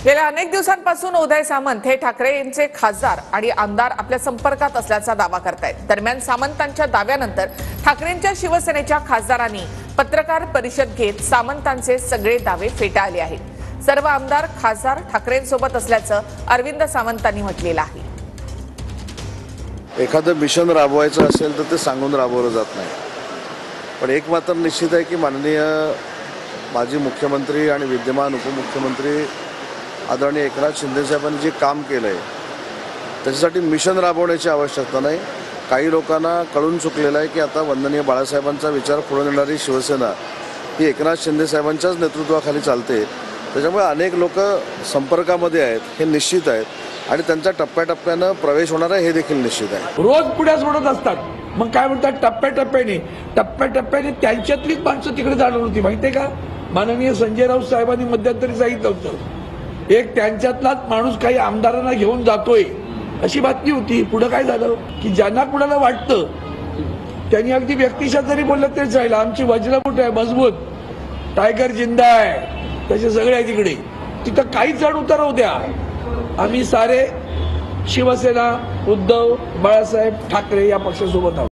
गेल्या अनेक दिवसांपासून उदय सामंत हे ठाकरे यांचे खासदार आणि आमदार आपल्या संपर्कात असल्याचा दावा करतायत। दरम्यान सामंतांच्या दाव्यानंतर ठाकरेंच्या शिवसेनेच्या खासदारांनी पत्रकार परिषद घेत सामंतांचे सगळे दावे फेटाळले आहेत। सर्व आमदार खासदार ठाकरेंसोबत असल्याचं अरविंद सामंतांनी म्हटलेलं आहे। एखादं मिशन राबवायचं असेल तर ते सांगून राबवलं जात नाही, पण एक मात्र निश्चित आहे की माननीय माजी मुख्यमंत्री आणि विद्यमान उपमुख्यमंत्री आदरणीय एकनाथ शिंदे साहेबांनी जे काम केलं आहे त्याच्यासाठी मिशन राबवण्याची आवश्यकता नाही। काही लोकांना कळून चुकलेलं आहे की आता वंदनीय बाळासाहेबांचा विचार पुढे नेणारी शिवसेना ही एकनाथ शिंदे साहेबांच्याच नेतृत्वाखाली चालते। त्याच्यामुळे अनेक लोक संपर्कामध्ये आहेत हे निश्चित आहेत आणि त्यांचा टप्प्याटप्प्यानं प्रवेश होणार आहे हे देखील निश्चित आहे। रोज पुढे सोडत असतात, मग काय म्हणतात टप्प्याटप्प्याने त्यांच्यातलीच माणसं तिकडे जाणार होती माहितीये का। माननीय संजय राऊत साहेबांनी मध्यंतरी सांगितलं होतं एक त्यांच्यातलाच माणूस काही आमदारांना घेऊन जातोय अशी बातमी होती। पुढे काय झालं की ज्यांना कुणाला वाटतं त्यांनी अगदी व्यक्तिशः जरी बोललं तरी चालेल, आमची वज्रमुठ आहे मजबूत, टायगर जिंदा आहे, तसे सगळे आहे तिकडे, तिथं काही चढ उतार होऊ द्या, आम्ही सारे शिवसेना उद्धव बाळासाहेब ठाकरे या पक्षासोबत आहोत।